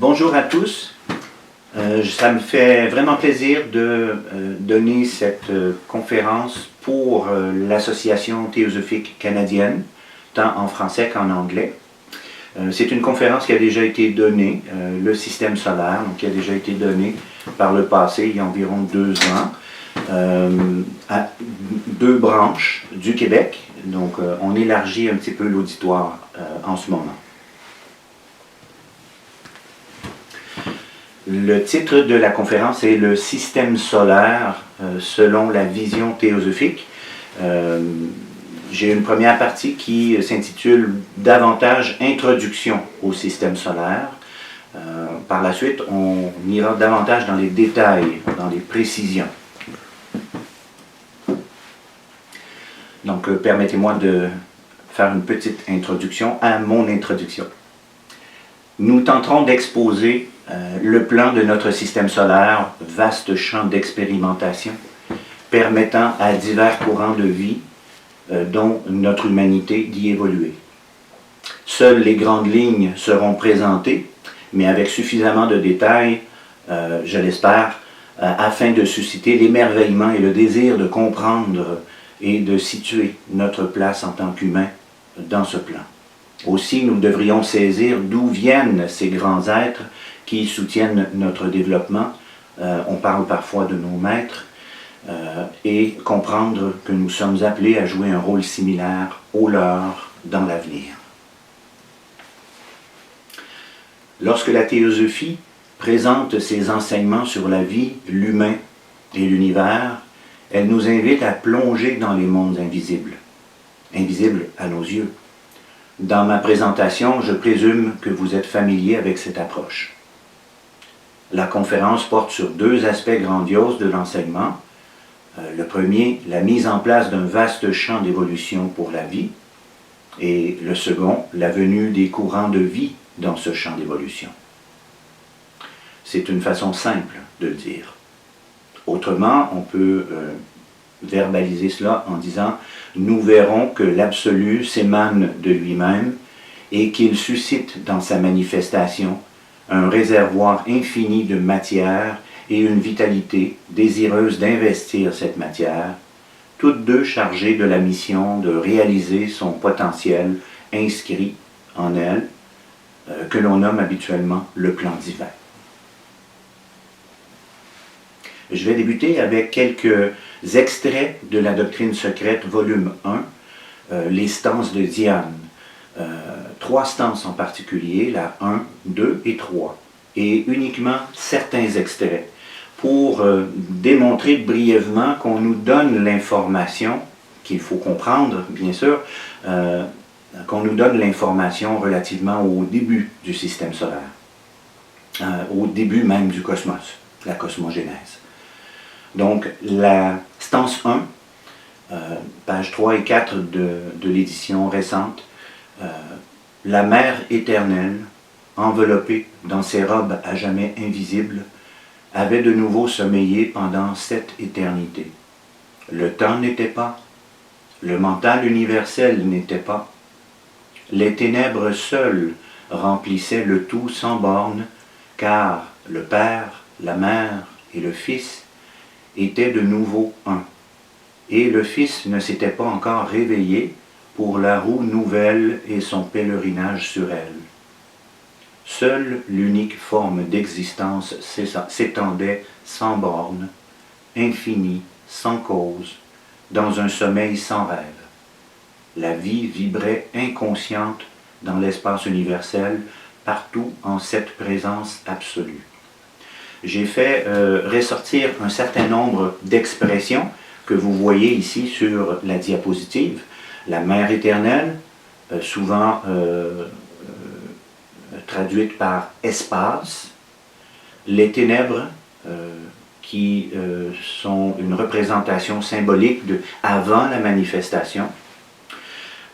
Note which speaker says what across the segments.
Speaker 1: Bonjour à tous. Ça me fait vraiment plaisir de donner cette conférence pour l'Association théosophique canadienne, tant en français qu'en anglais. C'est une conférence qui a déjà été donnée, le système solaire, donc qui a déjà été donnée par le passé, il y a environ 2 ans, à 2 branches du Québec. Donc on élargit un petit peu l'auditoire en ce moment. Le titre de la conférence est « Le système solaire selon la vision théosophique ». J'ai une première partie qui s'intitule davantage « Introduction au système solaire ». Par la suite, on ira davantage dans les détails, dans les précisions. Donc, permettez-moi de faire une petite introduction à mon introduction. Nous tenterons d'exposer le plan de notre système solaire, vaste champ d'expérimentation, permettant à divers courants de vie, dont notre humanité, d'y évoluer. Seules les grandes lignes seront présentées, mais avec suffisamment de détails, je l'espère, afin de susciter l'émerveillement et le désir de comprendre et de situer notre place en tant qu'humains dans ce plan. Aussi, nous devrions saisir d'où viennent ces grands êtres qui soutiennent notre développement. On parle parfois de nos maîtres, et comprendre que nous sommes appelés à jouer un rôle similaire au leur dans l'avenir. Lorsque la théosophie présente ses enseignements sur la vie, l'humain et l'univers, elle nous invite à plonger dans les mondes invisibles, invisibles à nos yeux. Dans ma présentation, je présume que vous êtes familier avec cette approche. La conférence porte sur 2 aspects grandioses de l'enseignement. Le premier, la mise en place d'un vaste champ d'évolution pour la vie, et le second, la venue des courants de vie dans ce champ d'évolution. C'est une façon simple de le dire. Autrement, on peut verbaliser cela en disant « Nous verrons que l'absolu s'émane de lui-même et qu'il suscite dans sa manifestation un réservoir infini de matière et une vitalité désireuse d'investir cette matière, toutes 2 chargées de la mission de réaliser son potentiel inscrit en elle, que l'on nomme habituellement le plan divin. » Je vais débuter avec quelques extraits de la doctrine secrète, volume 1, les stances de Diane. 3 stances en particulier, la 1, 2 et 3, et uniquement certains extraits, pour démontrer brièvement qu'on nous donne l'information, qu'il faut comprendre, bien sûr, qu'on nous donne l'information relativement au début du système solaire, au début même du cosmos, la cosmogénèse. Donc, la stance 1, pages 3 et 4 de l'édition récente, la mère éternelle, enveloppée dans ses robes à jamais invisibles, avait de nouveau sommeillé pendant 7 éternités. Le temps n'était pas, le mental universel n'était pas, les ténèbres seules remplissaient le tout sans borne, car le Père, la Mère et le Fils étaient de nouveau un, et le Fils ne s'était pas encore réveillé pour la roue nouvelle et son pèlerinage sur elle. Seule l'unique forme d'existence s'étendait sans borne, infinie, sans cause, dans un sommeil sans rêve. La vie vibrait inconsciente dans l'espace universel, partout en cette présence absolue. J'ai fait ressortir un certain nombre d'expressions que vous voyez ici sur la diapositive. La mère éternelle, souvent traduite par espace, les ténèbres, qui sont une représentation symbolique de avant la manifestation,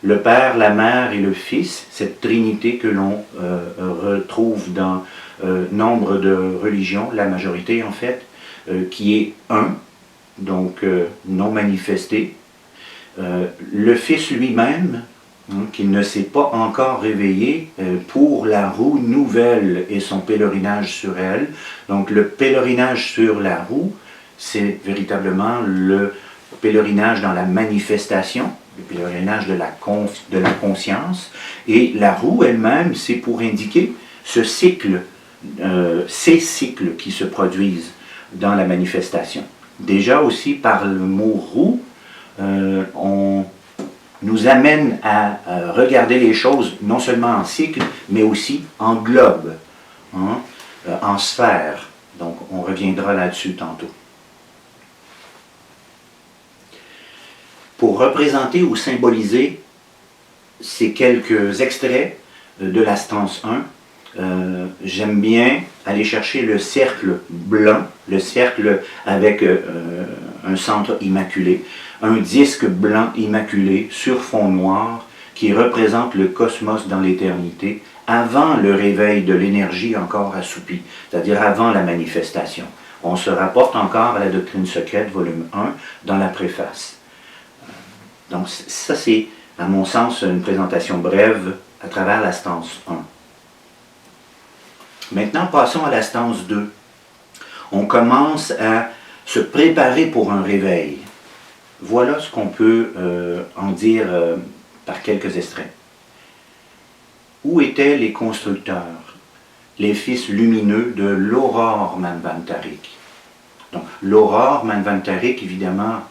Speaker 1: le Père, la Mère et le Fils, cette trinité que l'on retrouve dans nombre de religions, la majorité en fait, qui est un, donc non manifesté. Le Fils lui-même, qu'il ne s'est pas encore réveillé pour la roue nouvelle et son pèlerinage sur elle. Donc le pèlerinage sur la roue, c'est véritablement le pèlerinage dans la manifestation, le pèlerinage de la conscience, et la roue elle-même, c'est pour indiquer ce cycle, ces cycles qui se produisent dans la manifestation. Déjà aussi par le mot roue, on nous amène à regarder les choses non seulement en cycle, mais aussi en globe, en sphère. Donc on reviendra là-dessus tantôt. Pour représenter ou symboliser ces quelques extraits de la stance 1, j'aime bien aller chercher le cercle blanc, le cercle avec un centre immaculé, un disque blanc immaculé sur fond noir qui représente le cosmos dans l'éternité avant le réveil de l'énergie encore assoupie, c'est-à-dire avant la manifestation. On se rapporte encore à la doctrine secrète, volume 1, dans la préface. Donc ça c'est, à mon sens, une présentation brève à travers la stance 1. Maintenant, passons à la stance 2. On commence à se préparer pour un réveil. Voilà ce qu'on peut en dire par quelques extraits. Où étaient les constructeurs, les fils lumineux de l'aurore Manvantarik? Donc, l'aurore Manvantarik, évidemment,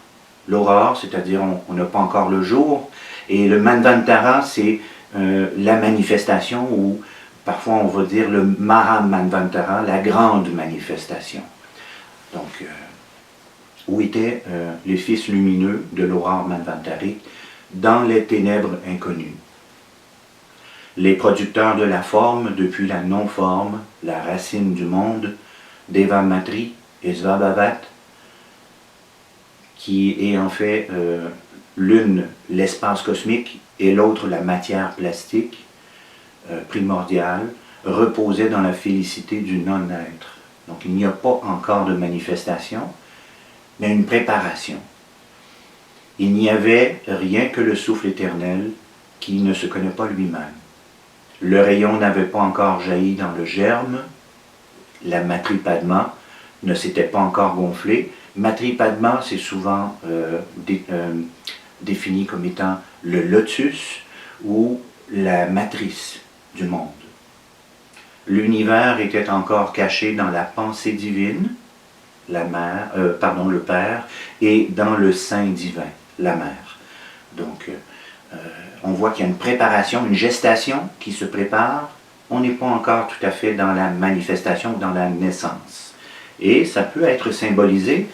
Speaker 1: l'aurore, c'est-à-dire on n'a pas encore le jour, et le Manvantara, c'est la manifestation, ou parfois on va dire le Maha Manvantara, la grande manifestation. Donc, où étaient les fils lumineux de l'aurore Manvantarik dans les ténèbres inconnues? Les producteurs de la forme depuis la non-forme, la racine du monde, Devamatri et Svabhavat, qui est en fait l'une l'espace cosmique et l'autre la matière plastique primordiale, reposaient dans la félicité du non-être. Donc il n'y a pas encore de manifestation, mais une préparation. Il n'y avait rien que le souffle éternel qui ne se connaît pas lui-même. Le rayon n'avait pas encore jailli dans le germe, la Matri-Padma ne s'était pas encore gonflée. Matri-Padma, c'est souvent défini comme étant le lotus ou la matrice du monde. L'univers était encore caché dans la pensée divine, le Père, et dans le sein divin, la Mère. Donc, on voit qu'il y a une préparation, une gestation qui se prépare. On n'est pas encore tout à fait dans la manifestation, dans la naissance. Et ça peut être symbolisé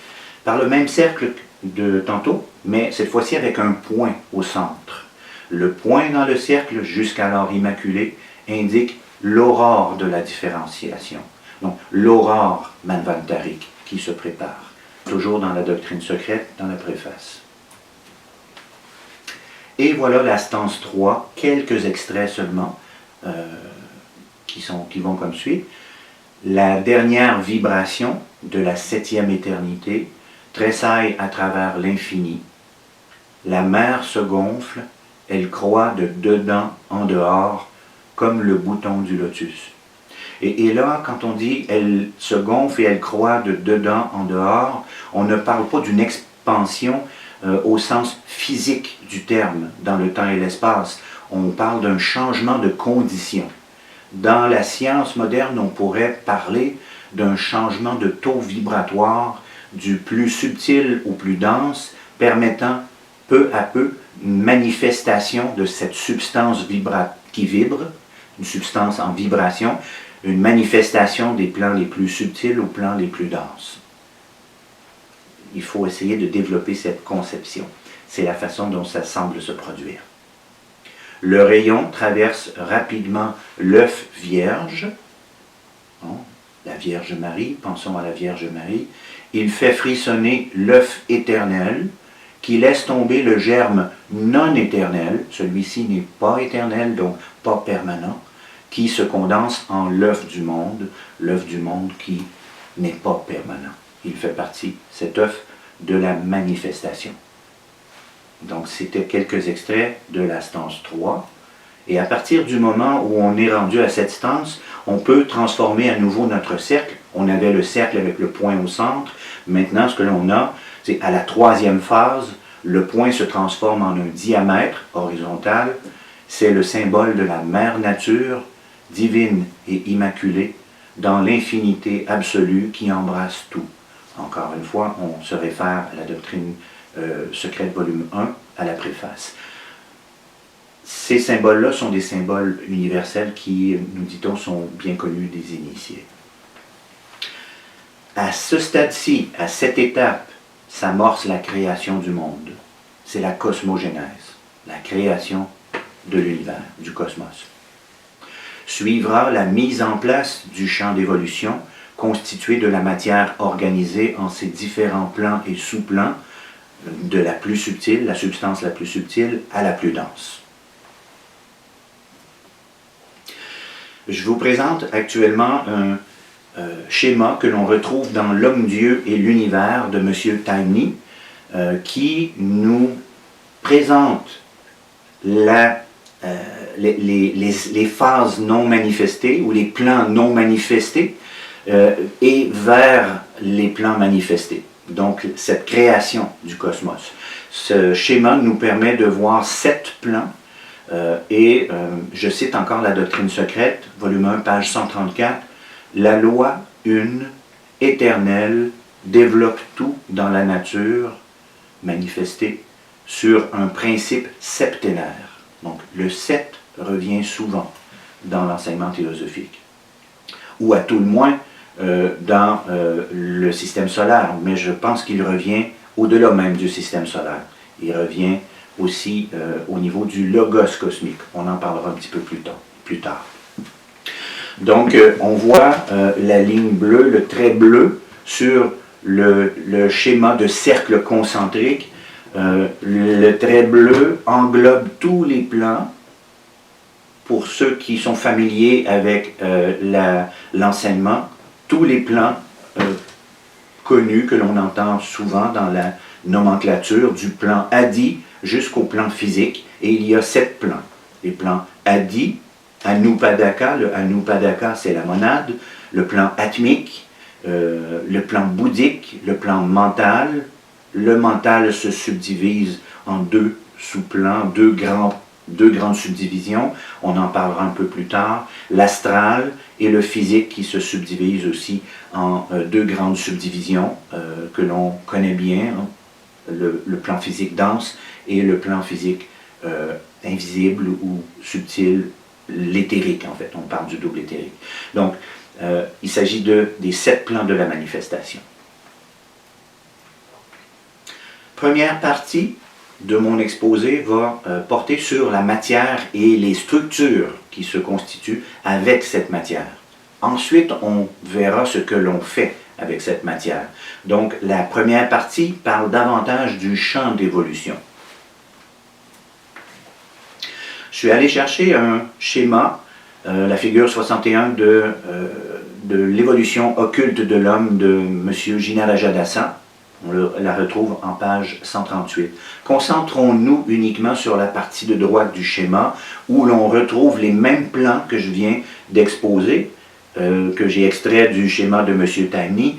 Speaker 1: par le même cercle de tantôt, mais cette fois-ci avec un point au centre. Le point dans le cercle, jusqu'alors immaculé, indique l'aurore de la différenciation. Donc, l'aurore Manvantarik qui se prépare. Toujours dans la doctrine secrète, dans la préface. Et voilà la stance 3, quelques extraits seulement, qui vont comme suit. La dernière vibration de la 7e éternité tressaille à travers l'infini. La mer se gonfle, elle croît de dedans en dehors, comme le bouton du lotus. Et là, quand on dit elle se gonfle et elle croît de dedans en dehors, on ne parle pas d'une expansion au sens physique du terme, dans le temps et l'espace. On parle d'un changement de condition. Dans la science moderne, on pourrait parler d'un changement de taux vibratoire du plus subtil au plus dense, permettant peu à peu une manifestation de cette substance qui vibre, une substance en vibration, une manifestation des plans les plus subtils aux plans les plus denses. Il faut essayer de développer cette conception. C'est la façon dont ça semble se produire. Le rayon traverse rapidement l'œuf vierge, la Vierge Marie, pensons à la Vierge Marie. Il fait frissonner l'œuf éternel qui laisse tomber le germe non éternel, celui-ci n'est pas éternel, donc pas permanent, qui se condense en l'œuf du monde qui n'est pas permanent. Il fait partie, cet œuf, de la manifestation. Donc, c'était quelques extraits de la stance 3. Et à partir du moment où on est rendu à cette stance, on peut transformer à nouveau notre cercle. On avait le cercle avec le point au centre. Maintenant, ce que l'on a, c'est à la troisième phase, le point se transforme en un diamètre horizontal. C'est le symbole de la mère nature, divine et immaculée, dans l'infinité absolue qui embrasse tout. Encore une fois, on se réfère à la doctrine secrète volume 1, à la préface. Ces symboles-là sont des symboles universels qui, nous dit-on, sont bien connus des initiés. À ce stade-ci, à cette étape, s'amorce la création du monde. C'est la cosmogénèse, la création de l'univers, du cosmos. Suivra la mise en place du champ d'évolution, constitué de la matière organisée en ses différents plans et sous-plans, de la plus subtile, la substance la plus subtile, à la plus dense. Je vous présente actuellement un schéma que l'on retrouve dans L'Homme, Dieu et l'Univers de M. Taimni, qui nous présente les phases non manifestées ou les plans non manifestés et vers les plans manifestés. Donc, cette création du cosmos. Ce schéma nous permet de voir 7 plans et je cite encore la doctrine secrète, volume 1, page 134. La loi une, éternelle, développe tout dans la nature manifestée sur un principe septenaire. Donc, le 7 revient souvent dans l'enseignement théosophique. Ou à tout le moins, dans le système solaire, mais je pense qu'il revient au-delà même du système solaire. Il revient aussi au niveau du logos cosmique. On en parlera un petit peu plus tard. Donc, on voit la ligne bleue, le trait bleu, sur le schéma de cercle concentrique. Le trait bleu englobe tous les plans. Pour ceux qui sont familiers avec l'enseignement, tous les plans connus que l'on entend souvent dans la nomenclature, du plan Adi jusqu'au plan physique, et il y a 7 plans. Les plans Adi, Anupadaka, le Anupadaka c'est la monade, le plan atmique, le plan bouddhique, le plan mental. Le mental se subdivise en 2 sous-plans, deux grandes subdivisions, on en parlera un peu plus tard, l'astral et le physique qui se subdivisent aussi en 2 grandes subdivisions que l'on connaît bien, hein, le plan physique dense et le plan physique invisible ou subtil, l'éthérique en fait, on parle du double éthérique. Donc, il s'agit des 7 plans de la manifestation. Première partie de mon exposé va porter sur la matière et les structures qui se constituent avec cette matière. Ensuite, on verra ce que l'on fait avec cette matière. Donc, la première partie parle davantage du champ d'évolution. Je suis allé chercher un schéma, la figure 61 de l'évolution occulte de l'homme de M. Jinarajadasa. On la retrouve en page 138. Concentrons-nous uniquement sur la partie de droite du schéma où l'on retrouve les mêmes plans que je viens d'exposer, que j'ai extraits du schéma de M. Taimni.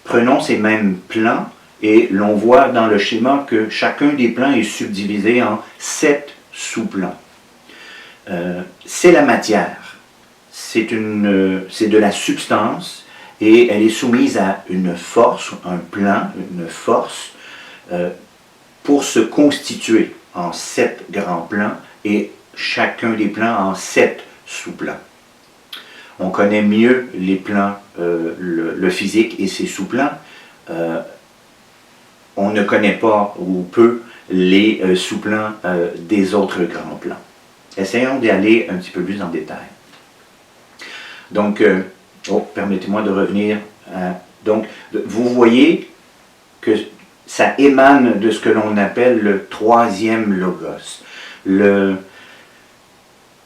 Speaker 1: Prenons ces mêmes plans et l'on voit dans le schéma que chacun des plans est subdivisé en 7 sous-plans. C'est la matière, c'est de la substance, et elle est soumise à une force, un plan, une force, pour se constituer en 7 grands plans, et chacun des plans en 7 sous-plans. On connaît mieux les plans, le physique et ses sous-plans. On ne connaît pas ou peu les sous-plans des autres grands plans. Essayons d'y aller un petit peu plus en détail. Donc, permettez-moi de revenir. Donc, vous voyez que ça émane de ce que l'on appelle le 3e logos. Le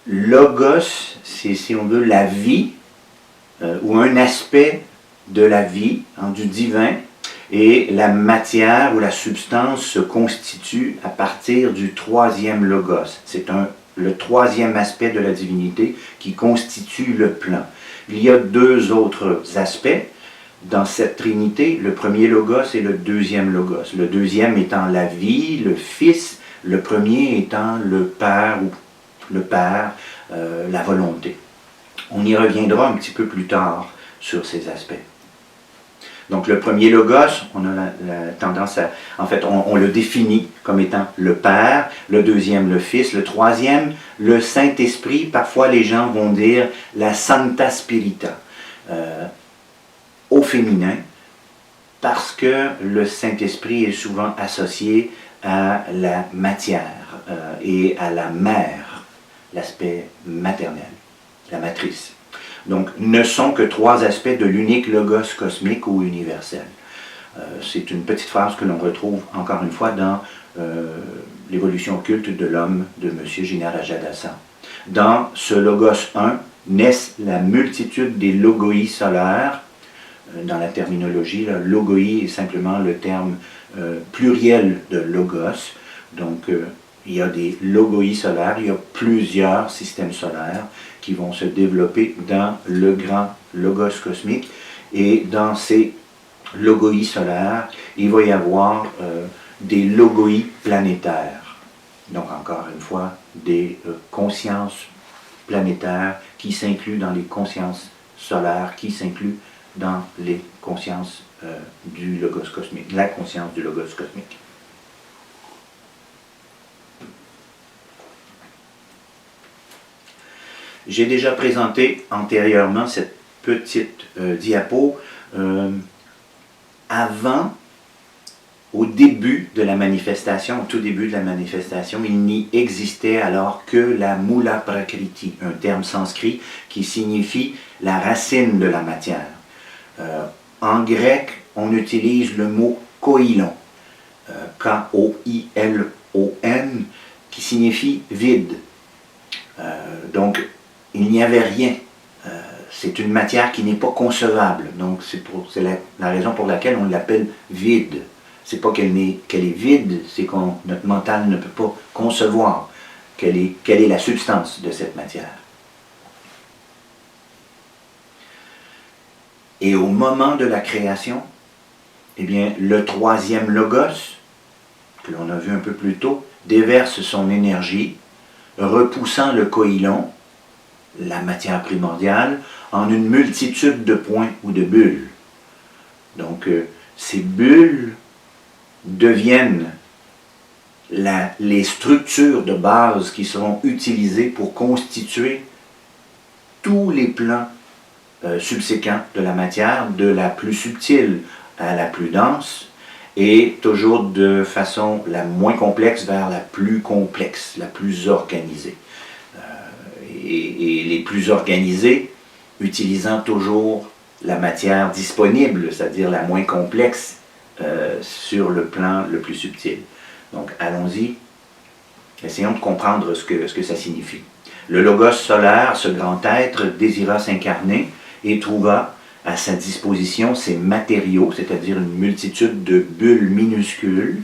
Speaker 1: logos, c'est, si on veut, la vie, ou un aspect de la vie, hein, du divin, Et la matière ou la substance se constitue à partir du troisième logos. C'est le troisième aspect de la divinité qui constitue le plan. Il y a deux autres aspects dans cette trinité, le premier logos et le deuxième logos. Le deuxième étant la vie, le Fils, le premier étant le Père, la volonté. On y reviendra un petit peu plus tard sur ces aspects. Donc le premier logos, on a la tendance à... En fait, on le définit comme étant le Père, le deuxième le Fils, le troisième le Saint-Esprit. Parfois les gens vont dire la Sancta Spirita au féminin, parce que le Saint-Esprit est souvent associé à la matière et à la mère, l'aspect maternel, la matrice. Donc, ne sont que trois aspects de l'unique logos cosmique ou universel. C'est une petite phrase que l'on retrouve encore une fois dans l'évolution occulte de l'homme de M. Jinarajadasa. Dans ce logos 1 naissent la multitude des logoi solaires. Dans la terminologie, là, logoi est simplement le terme pluriel de logos. Donc, il y a des logoi solaires, il y a plusieurs systèmes solaires qui vont se développer dans le grand logos cosmique. Et dans ces logoi solaires, il va y avoir des logoi planétaires. Donc, encore une fois, des consciences planétaires qui s'incluent dans les consciences solaires, qui s'incluent dans les consciences du logos cosmique, la conscience du logos cosmique. J'ai déjà présenté antérieurement cette petite diapo avant, au début de la manifestation, au tout début de la manifestation, il n'y existait alors que la Mula Prakriti, un terme sanskrit qui signifie la racine de la matière. En grec, on utilise le mot koilon, K-O-I-L-O-N, qui signifie vide. Donc, il n'y avait rien. C'est une matière qui n'est pas concevable. Donc, c'est la raison pour laquelle on l'appelle vide. C'est pas qu'elle est vide, c'est que notre mental ne peut pas concevoir quelle est la substance de cette matière. Et au moment de la création, eh bien, le troisième logos, que l'on a vu un peu plus tôt, déverse son énergie, repoussant le koilon, la matière primordiale, en une multitude de points ou de bulles. Donc, ces bulles deviennent les structures de base qui seront utilisées pour constituer tous les plans subséquents de la matière, de la plus subtile à la plus dense, et toujours de façon la moins complexe vers la plus complexe, la plus organisée. Et les plus organisés utilisant toujours la matière disponible, c'est-à-dire la moins complexe, sur le plan le plus subtil. Donc allons-y, essayons de comprendre ce que ça signifie. Le logos solaire, ce grand être, désira s'incarner et trouva à sa disposition ces matériaux, c'est-à-dire une multitude de bulles minuscules.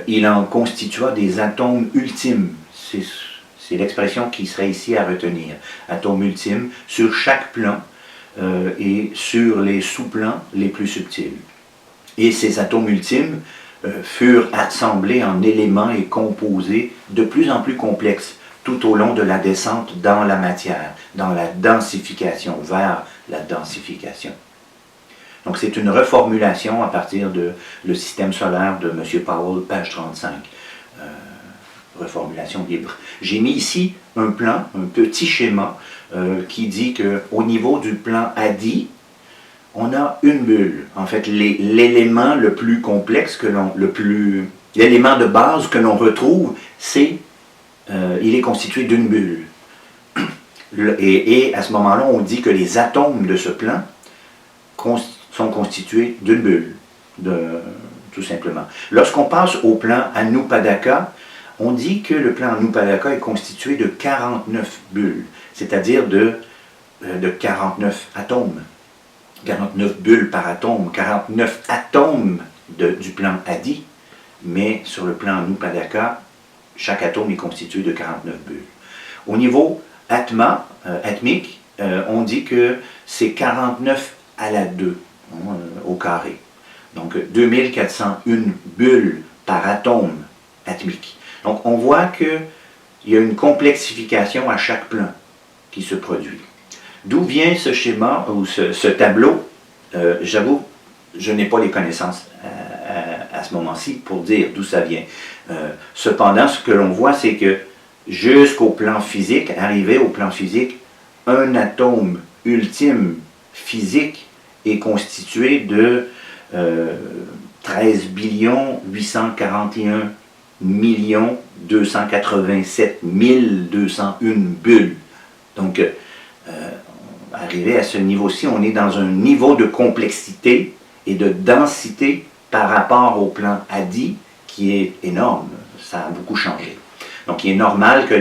Speaker 1: Il en constitua des atomes ultimes. C'est l'expression qui serait ici à retenir. Atomes ultimes sur chaque plan et sur les sous-plans les plus subtils. Et ces atomes ultimes furent assemblés en éléments et composés de plus en plus complexes tout au long de la descente dans la matière, dans la densification, vers la densification. Donc c'est une reformulation à partir de le système solaire de M. Powell, page 35. Reformulation libre. J'ai mis ici un plan, un petit schéma qui dit qu'au niveau du plan Adi, on a une bulle. En fait, l'élément le plus complexe, l'élément de base que l'on retrouve, il est constitué d'une bulle. Et à ce moment-là, on dit que les atomes de ce plan sont constitués d'une bulle, tout simplement. Lorsqu'on passe au plan Anupadaka, on dit que le plan Anupadaka est constitué de 49 bulles, c'est-à-dire de 49 atomes. 49 bulles par atome, 49 atomes du plan Adi, mais sur le plan Anupadaka, chaque atome est constitué de 49 bulles. Au niveau atmique, on dit que c'est 49 à la 2 au carré. Donc 2401 bulles par atome atmique. Donc on voit qu'il y a une complexification à chaque plan qui se produit. D'où vient ce schéma ou ce tableau? J'avoue, je n'ai pas les connaissances à ce moment-ci pour dire d'où ça vient. Cependant, ce que l'on voit, c'est que jusqu'au plan physique, arrivé au plan physique, un atome ultime physique est constitué de 13 841 287 201 bulles. Donc, arrivé à ce niveau-ci, on est dans un niveau de complexité et de densité par rapport au plan Adi qui est énorme. Ça a beaucoup changé. Donc, il est normal que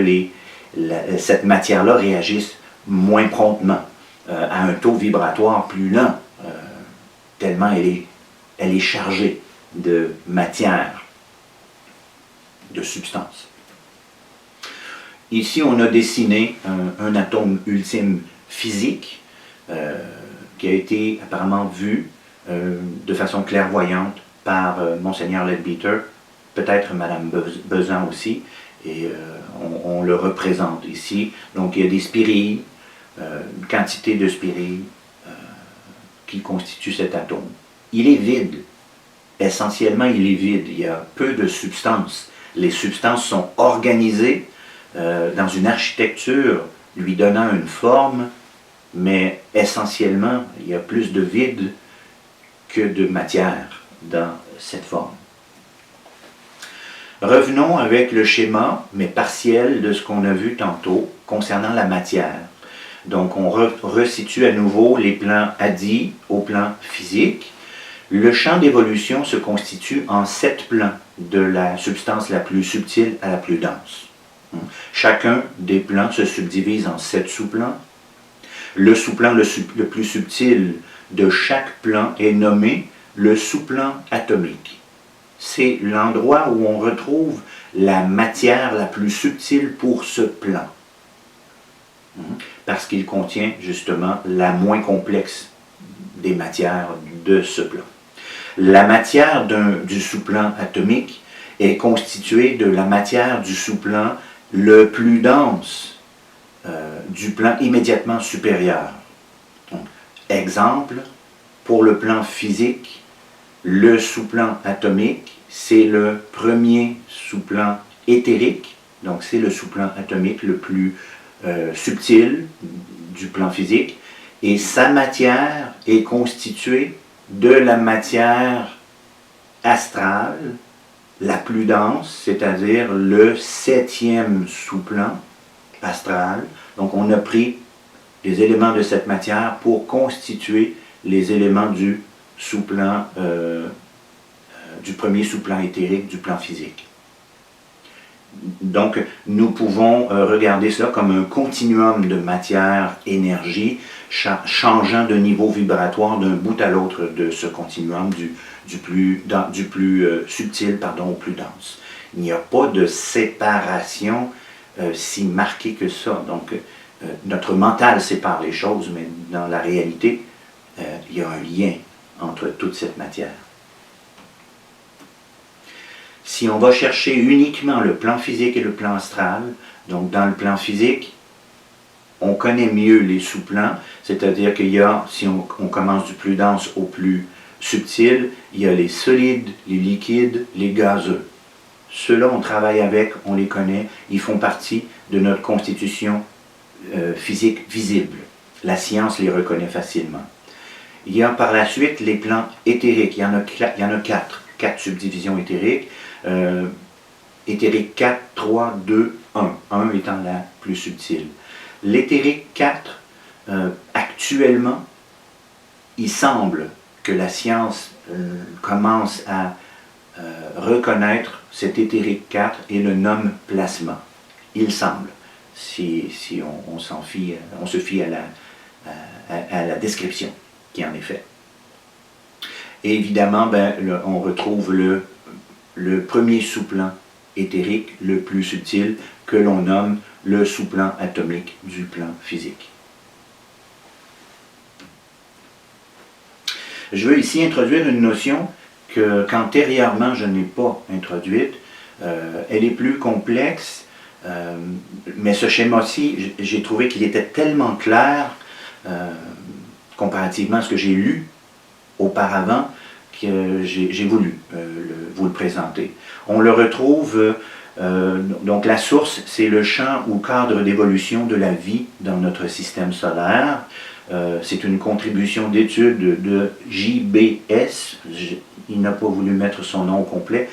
Speaker 1: cette matière-là réagisse moins promptement, à un taux vibratoire plus lent, tellement elle est chargée de matière, de substance. Ici, on a dessiné un atome ultime physique qui a été apparemment vu de façon clairvoyante par Monseigneur Leadbeater, peut-être Madame Besan aussi, et on le représente ici. Donc il y a des spirilles, une quantité de spirilles qui constituent cet atome. Il est vide. Essentiellement, il est vide. Il y a peu de substances. Les substances sont organisées dans une architecture lui donnant une forme, mais essentiellement, il y a plus de vide que de matière dans cette forme. Revenons avec le schéma, mais partiel, de ce qu'on a vu tantôt concernant la matière. Donc, on resitue à nouveau les plans Adi au plan physique. Le champ d'évolution se constitue en 7 plans, de la substance la plus subtile à la plus dense. Chacun des plans se subdivise en 7 sous-plans. Le sous-plan le plus subtil de chaque plan est nommé le sous-plan atomique. C'est l'endroit où on retrouve la matière la plus subtile pour ce plan, parce qu'il contient justement la moins complexe des matières de ce plan. La matière du sous-plan atomique est constituée de la matière du sous-plan le plus dense du plan immédiatement supérieur. Donc, exemple, pour le plan physique, le sous-plan atomique, c'est le premier sous-plan éthérique, donc c'est le sous-plan atomique le plus subtil du plan physique, et sa matière est constituée de la matière astrale, la plus dense, c'est-à-dire le 7e sous-plan astral. Donc on a pris les éléments de cette matière pour constituer les éléments du sous-plan, du premier sous-plan éthérique du plan physique. Donc, nous pouvons regarder cela comme un continuum de matière-énergie changeant de niveau vibratoire d'un bout à l'autre de ce continuum du plus subtil au plus dense. Il n'y a pas de séparation si marquée que ça. Donc, notre mental sépare les choses, mais dans la réalité, il y a un lien entre toute cette matière. Si on va chercher uniquement le plan physique et le plan astral, donc dans le plan physique, on connaît mieux les sous-plans, c'est-à-dire qu'il y a, si on commence du plus dense au plus subtil, il y a les solides, les liquides, les gazeux. Ceux-là, on travaille avec, on les connaît, ils font partie de notre constitution physique visible. La science les reconnaît facilement. Il y a par la suite les plans éthériques, il y en a 4 subdivisions éthériques. Éthérique 4, 3, 2, 1. 1 étant la plus subtile. L'éthérique 4, actuellement, il semble que la science commence à reconnaître cet éthérique 4 et le nomme plasma. Il semble, si on se fie à la description. qui en est fait. Et évidemment, on retrouve le premier sous-plan éthérique, le plus subtil, que l'on nomme le sous-plan atomique du plan physique. Je veux ici introduire une notion qu'antérieurement je n'ai pas introduite. Elle est plus complexe, mais ce schéma-ci, j'ai trouvé qu'il était tellement clair comparativement à ce que j'ai lu auparavant que j'ai voulu vous le présenter. On le retrouve, donc la source, c'est le champ ou cadre d'évolution de la vie dans notre système solaire. C'est une contribution d'étude de JBS, il n'a pas voulu mettre son nom complet,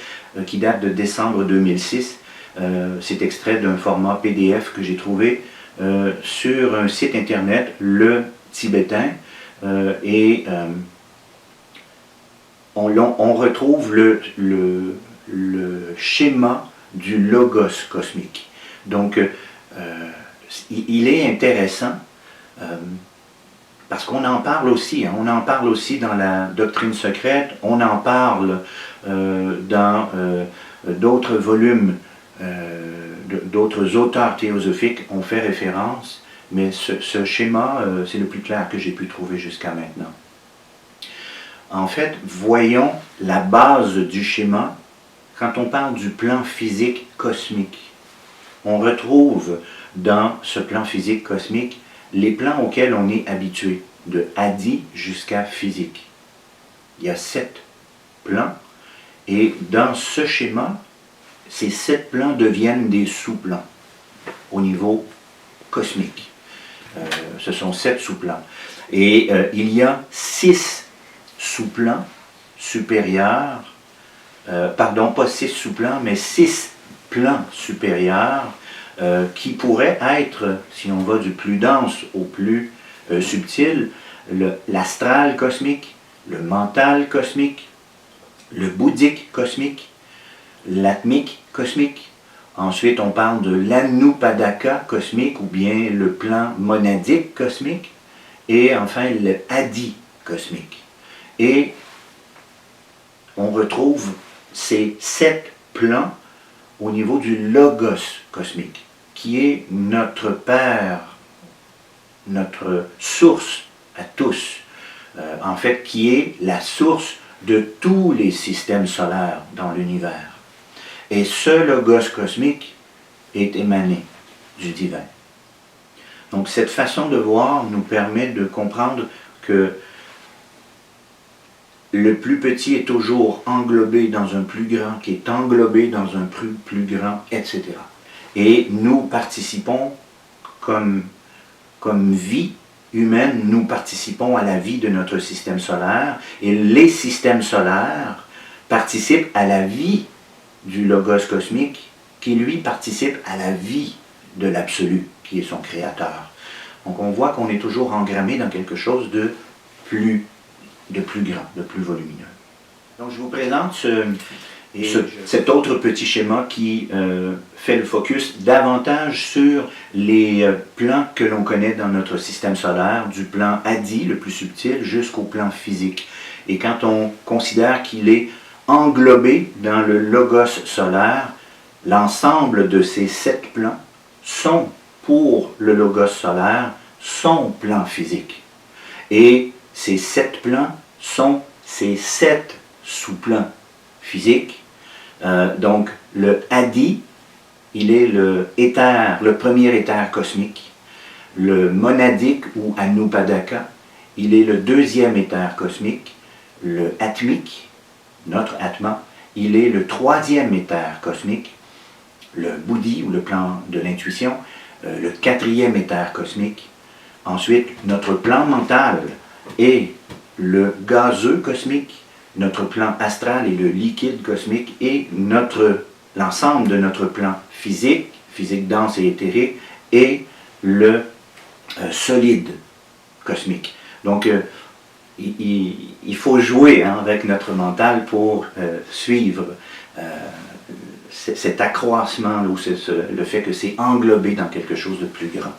Speaker 1: qui date de décembre 2006. C'est extrait d'un format PDF que j'ai trouvé sur un site internet, le tibétain, et on retrouve le schéma du logos cosmique. Donc, il est intéressant parce qu'on en parle aussi, on en parle aussi dans la doctrine secrète, on en parle dans d'autres volumes, d'autres auteurs théosophiques ont fait référence, mais ce schéma, c'est le plus clair que j'ai pu trouver jusqu'à maintenant. En fait, voyons la base du schéma. Quand on parle du plan physique cosmique, on retrouve dans ce plan physique cosmique les plans auxquels on est habitué, de Adi jusqu'à physique. Il y a 7 plans, et dans ce schéma, ces 7 plans deviennent des sous-plans au niveau cosmique. Ce sont 7 sous-plans. Et il y a 6 sous-plans supérieurs, pardon, pas 6 sous-plans, mais 6 plans supérieurs qui pourraient être, si on va du plus dense au plus subtil, l'astral cosmique, le mental cosmique, le bouddhique cosmique, l'atmique cosmique. Ensuite, on parle de l'anupadaka cosmique ou bien le plan monadique cosmique. Et enfin, le adi cosmique. Et on retrouve ces 7 plans au niveau du logos cosmique, qui est notre Père, notre source à tous, en fait, qui est la source de tous les systèmes solaires dans l'univers. Et ce logos cosmique est émané du divin. Donc cette façon de voir nous permet de comprendre que le plus petit est toujours englobé dans un plus grand, qui est englobé dans un plus grand, etc. Et nous participons, comme vie humaine, nous participons à la vie de notre système solaire, et les systèmes solaires participent à la vie du logos cosmique, qui lui participe à la vie de l'absolu, qui est son créateur. Donc on voit qu'on est toujours engrammé dans quelque chose de plus grand, de plus volumineux. Donc je vous présente cet autre petit schéma qui fait le focus davantage sur les plans que l'on connaît dans notre système solaire, du plan Adi, le plus subtil, jusqu'au plan physique. Et quand on considère qu'il est englobé dans le logos solaire, l'ensemble de ces 7 plans sont, pour le logos solaire, son plan physique. Et ces 7 plans sont ces 7 sous-plans physiques. Donc, le Adi, il est le premier éther cosmique. Le monadique ou Anupadaka, il est le deuxième éther cosmique. Le atmique, notre Atma, il est le troisième éther cosmique. Le Bouddhi, ou le plan de l'intuition, le quatrième éther cosmique. Ensuite, notre plan mental est le gazeux cosmique, notre plan astral est le liquide cosmique, et l'ensemble de notre plan physique dense et éthérique, est le solide cosmique. Donc, il faut jouer avec notre mental pour suivre cet accroissement, là, le fait que c'est englobé dans quelque chose de plus grand.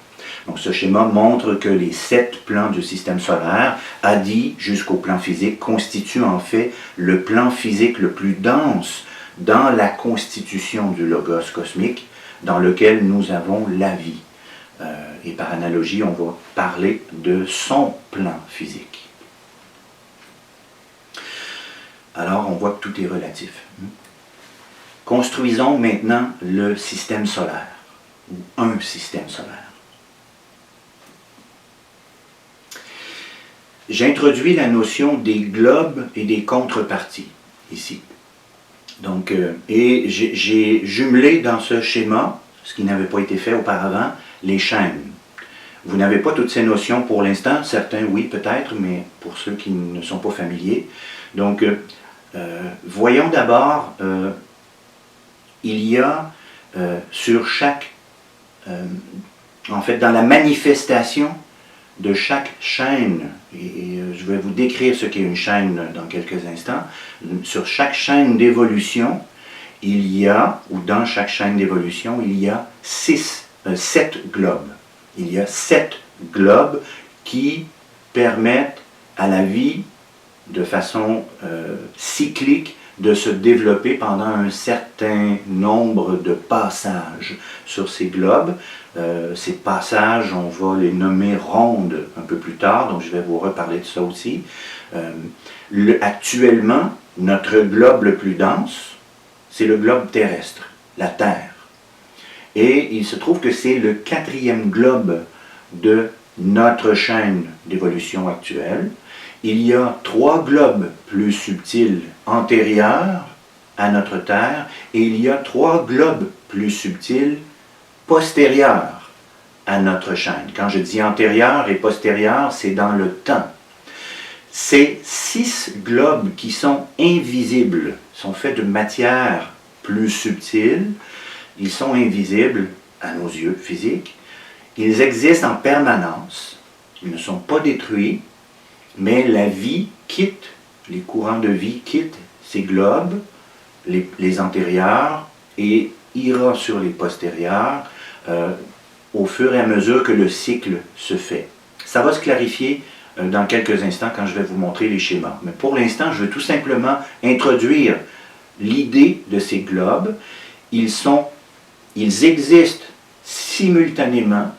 Speaker 1: Donc ce schéma montre que les 7 plans du système solaire, Adi jusqu'au plan physique, constituent en fait le plan physique le plus dense dans la constitution du logos cosmique, dans lequel nous avons la vie. Et par analogie, on va parler de son plan physique. Alors, on voit que tout est relatif. Construisons maintenant le système solaire, ou un système solaire. J'introduis la notion des globes et des contreparties, ici. Donc, et j'ai jumelé dans ce schéma, ce qui n'avait pas été fait auparavant, les chaînes. Vous n'avez pas toutes ces notions pour l'instant, certains oui peut-être, mais pour ceux qui ne sont pas familiers. Donc, voyons d'abord, il y a sur chaque, en fait, dans la manifestation de chaque chaîne, et je vais vous décrire ce qu'est une chaîne dans quelques instants, sur chaque chaîne d'évolution, il y a, ou dans chaque chaîne d'évolution, il y a 7 globes. Il y a 7 globes qui permettent à la vie, de façon cyclique, de se développer pendant un certain nombre de passages sur ces globes. Ces passages, on va les nommer rondes un peu plus tard, donc je vais vous reparler de ça aussi. Actuellement, notre globe le plus dense, c'est le globe terrestre, la Terre. Et il se trouve que c'est le 4e globe de notre chaîne d'évolution actuelle. Il y a 3 globes plus subtils antérieurs à notre Terre et il y a 3 globes plus subtils postérieurs à notre chaîne. Quand je dis antérieur et postérieur, c'est dans le temps. Ces 6 globes qui sont invisibles sont faits de matière plus subtile. Ils sont invisibles à nos yeux physiques. Ils existent en permanence. Ils ne sont pas détruits, mais la vie quitte, les courants de vie quittent ces globes, les antérieurs, et ira sur les postérieurs au fur et à mesure que le cycle se fait. Ça va se clarifier dans quelques instants quand je vais vous montrer les schémas. Mais pour l'instant, je veux tout simplement introduire l'idée de ces globes. Ils existent simultanément,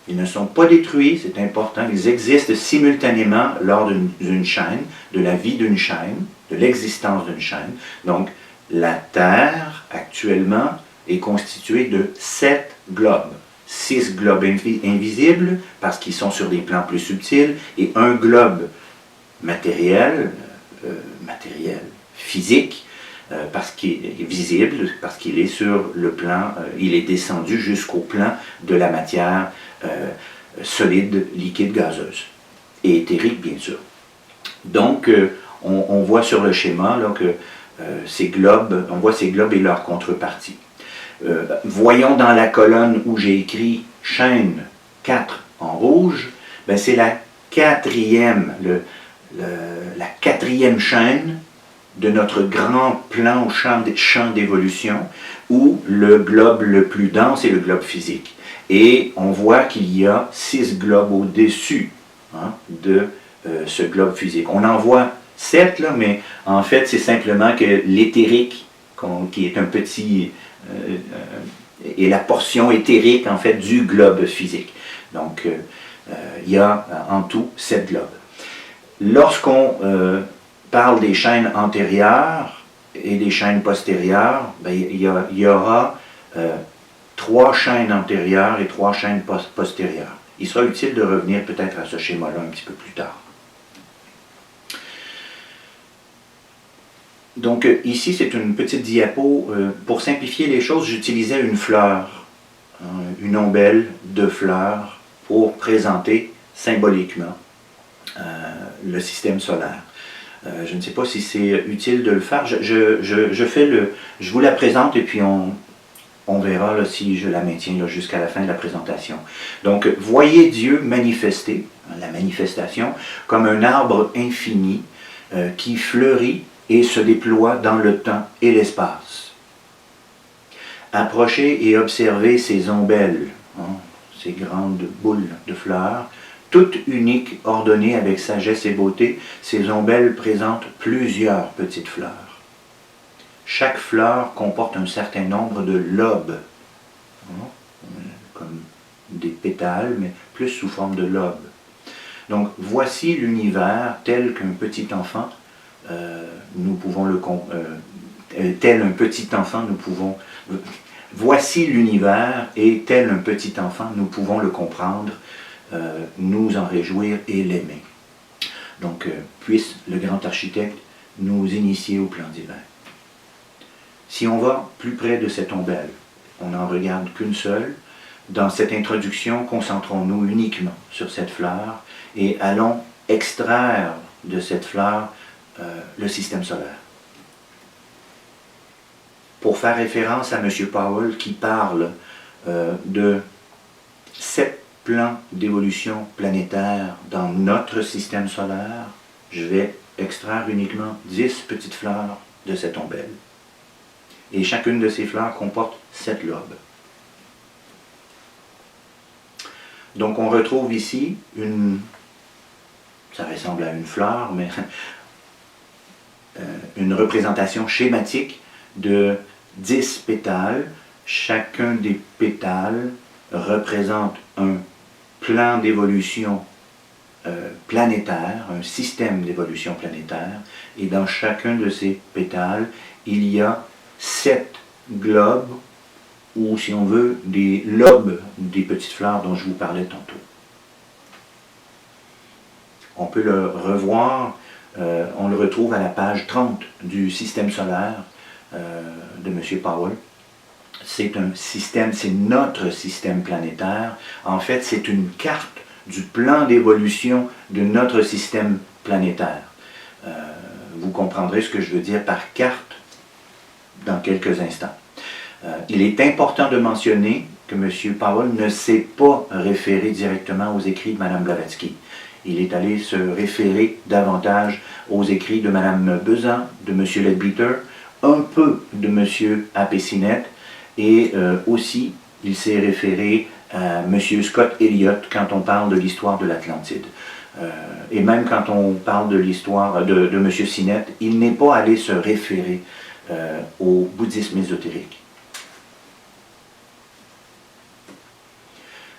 Speaker 1: ils ne sont pas détruits, c'est important, ils existent simultanément lors d'une chaîne, de la vie d'une chaîne, de l'existence d'une chaîne. Donc, la Terre, actuellement, est constituée de 7 globes. 6 globes invisibles, parce qu'ils sont sur des plans plus subtils, et un globe matériel, physique, parce qu'il est visible, parce qu'il est sur le plan, il est descendu jusqu'au plan de la matière solide, liquide, gazeuse, et éthérique bien sûr. Donc, on voit sur le schéma là, que ces globes, on voit ces globes et leurs contreparties. Voyons dans la colonne où j'ai écrit chaîne 4 en rouge, ben c'est la 4e, la 4e chaîne de notre grand plan au champ d'évolution, où le globe le plus dense est le globe physique. Et on voit qu'il y a 6 globes au-dessus de ce globe physique. On en voit 7, là, mais en fait, c'est simplement que l'éthérique, qui est un petit... est la portion éthérique, en fait, du globe physique. Donc, il y a en tout 7 globes. Lorsqu'on parle des chaînes antérieures et des chaînes postérieures, ben, il y aura 3 chaînes antérieures et 3 chaînes postérieures. Il sera utile de revenir peut-être à ce schéma-là un petit peu plus tard. Donc ici, c'est une petite diapo. Pour simplifier les choses, j'utilisais une fleur, une ombelle de fleurs pour présenter symboliquement le système solaire. Je ne sais pas si c'est utile de le faire. Je vous la présente et puis on verra là, si je la maintiens jusqu'à la fin de la présentation. Donc, voyez Dieu manifester, la manifestation, comme un arbre infini qui fleurit et se déploie dans le temps et l'espace. Approchez et observez ces ombelles, hein, ces grandes boules de fleurs, toutes uniques, ordonnées avec sagesse et beauté. Ces ombelles présentent plusieurs petites fleurs. Chaque fleur comporte un certain nombre de lobes, hein, comme des pétales, mais plus sous forme de lobes. Donc, voici l'univers tel qu'un petit enfant, nous pouvons le tel un petit enfant, nous pouvons... Voici l'univers et tel un petit enfant, nous pouvons le comprendre, nous en réjouir et l'aimer. Donc, puisse le grand architecte nous initier au plan divin. Si on va plus près de cette ombelle, on n'en regarde qu'une seule. Dans cette introduction, concentrons-nous uniquement sur cette fleur et allons extraire de cette fleur le système solaire. Pour faire référence à M. Powell qui parle de 7 plans d'évolution planétaire dans notre système solaire, je vais extraire uniquement 10 petites fleurs de cette ombelle. Et chacune de ces fleurs comporte 7 lobes. Donc on retrouve ici ça ressemble à une fleur, mais une représentation schématique de 10 pétales. Chacun des pétales représente un plan d'évolution planétaire, un système d'évolution planétaire, et dans chacun de ces pétales, il y a 7 globes, ou si on veut, des lobes des petites fleurs dont je vous parlais tantôt. On peut le revoir, on le retrouve à la page 30 du système solaire de M. Powell. C'est un système, c'est notre système planétaire. En fait, c'est une carte du plan d'évolution de notre système planétaire. Vous comprendrez ce que je veux dire par carte dans quelques instants. Il est important de mentionner que M. Powell ne s'est pas référé directement aux écrits de Mme Blavatsky. Il est allé se référer davantage aux écrits de Mme Bezan, de M. Leadbeater, un peu de M. Apessinet, et aussi il s'est référé à M. Scott Elliott quand on parle de l'histoire de l'Atlantide. Et même quand on parle de l'histoire de M. Sinet, il n'est pas allé se référer au bouddhisme ésotérique.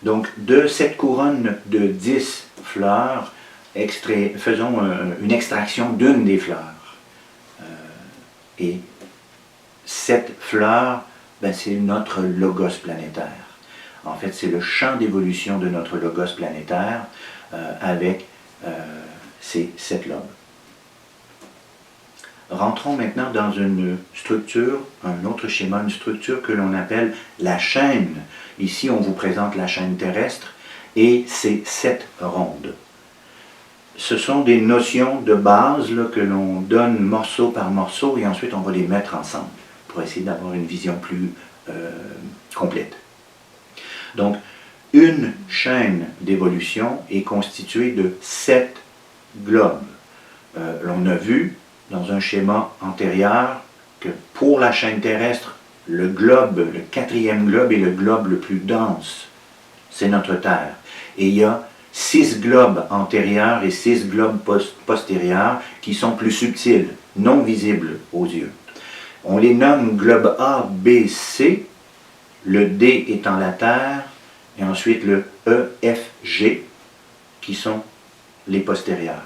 Speaker 1: Donc, de cette couronne de 10 fleurs, faisons une extraction d'une des fleurs. Et cette fleur, ben, c'est notre logos planétaire. En fait, c'est le champ d'évolution de notre logos planétaire avec ces 7 lobes. Rentrons maintenant dans une structure, un autre schéma, une structure que l'on appelle la chaîne. Ici, on vous présente la chaîne terrestre et ses 7 rondes. Ce sont des notions de base là, que l'on donne morceau par morceau et ensuite on va les mettre ensemble pour essayer d'avoir une vision plus complète. Donc, une chaîne d'évolution est constituée de 7 globes. L'on a vu dans un schéma antérieur que pour la chaîne terrestre, le globe, le 4e globe est le globe le plus dense. C'est notre Terre. Et il y a 6 globes antérieurs et 6 globes postérieurs qui sont plus subtils, non visibles aux yeux. On les nomme globe A, B, C, le D étant la Terre, et ensuite le E, F, G, qui sont les postérieurs.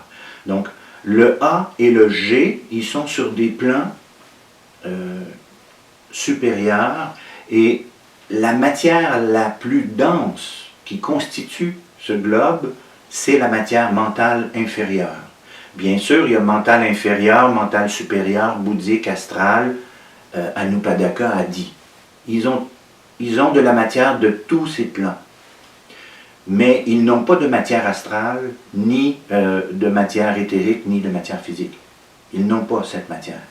Speaker 1: Donc, le A et le G, ils sont sur des plans supérieurs, et la matière la plus dense qui constitue ce globe, c'est la matière mentale inférieure. Bien sûr, il y a mental inférieur, mental supérieur, bouddhique, astral, Anupadaka, Adi. Ils ont de la matière de tous ces plans. Mais ils n'ont pas de matière astrale, ni de matière éthérique, ni de matière physique. Ils n'ont pas cette matière.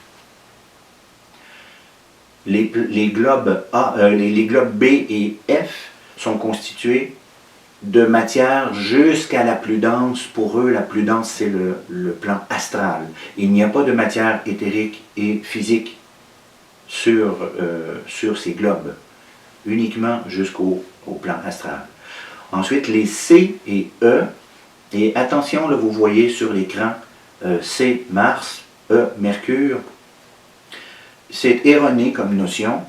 Speaker 1: Les globes B et F sont constitués de matière jusqu'à la plus dense. Pour eux, la plus dense, c'est le plan astral. Il n'y a pas de matière éthérique et physique sur ces globes. uniquement jusqu'au plan astral. Ensuite, les C et E, et attention, là, vous voyez sur l'écran, C, Mars, E, Mercure. C'est erroné comme notion,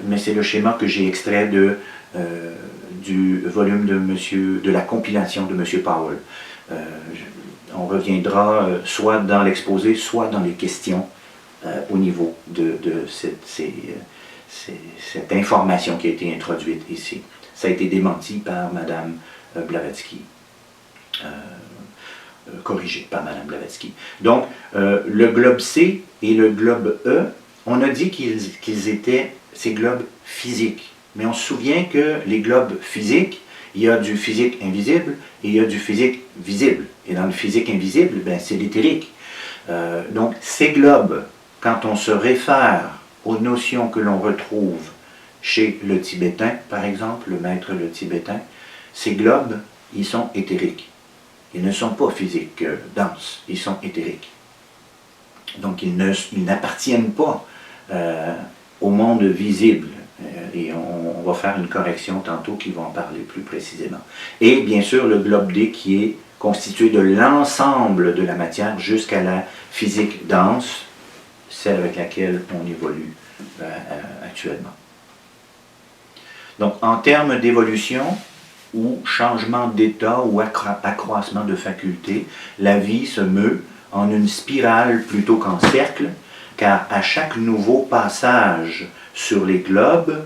Speaker 1: mais c'est le schéma que j'ai extrait du volume de la compilation de M. Powell. On reviendra soit dans l'exposé, soit dans les questions au niveau de cette information qui a été introduite ici. Ça a été démenti par Mme Blavatsky. Corrigé par Mme Blavatsky. Donc, le globe C et le globe E, on a dit qu'ils étaient ces globes physiques. Mais on se souvient que les globes physiques, il y a du physique invisible et il y a du physique visible. Et dans le physique invisible, ben, c'est l'éthérique. Donc, ces globes, quand on se réfère aux notions que l'on retrouve chez le Tibétain, par exemple, le maître le Tibétain, ces globes, ils sont éthériques. Ils ne sont pas physiques denses, ils sont éthériques. Donc, ils n'appartiennent pas au monde visible. Et on va faire une correction tantôt qui va en parler plus précisément. Et bien sûr, le globe D qui est constitué de l'ensemble de la matière jusqu'à la physique dense, celle avec laquelle on évolue actuellement. Donc, en termes d'évolution ou changement d'état ou accroissement de faculté, la vie se meut en une spirale plutôt qu'en cercle, car à chaque nouveau passage sur les globes,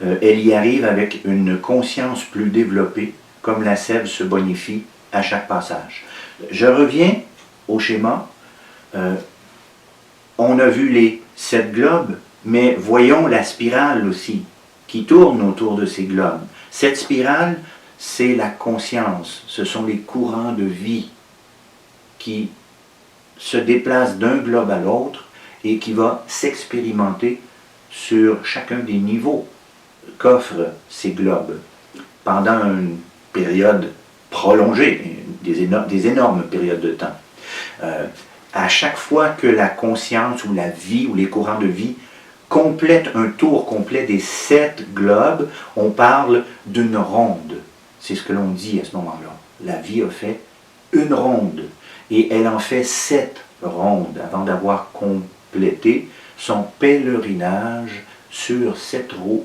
Speaker 1: elle y arrive avec une conscience plus développée, comme la sève se bonifie à chaque passage. Je reviens au schéma. On a vu les 7 globes, mais voyons la spirale aussi, qui tourne autour de ces globes. Cette spirale, c'est la conscience, ce sont les courants de vie qui se déplacent d'un globe à l'autre et qui va s'expérimenter sur chacun des niveaux qu'offrent ces globes pendant une période prolongée, des énormes périodes de temps. À chaque fois que la conscience ou la vie ou les courants de vie complètent un tour complet des 7 globes, on parle d'une ronde. C'est ce que l'on dit à ce moment-là. La vie a fait une ronde et elle en fait 7 rondes avant d'avoir complété son pèlerinage sur 7 roues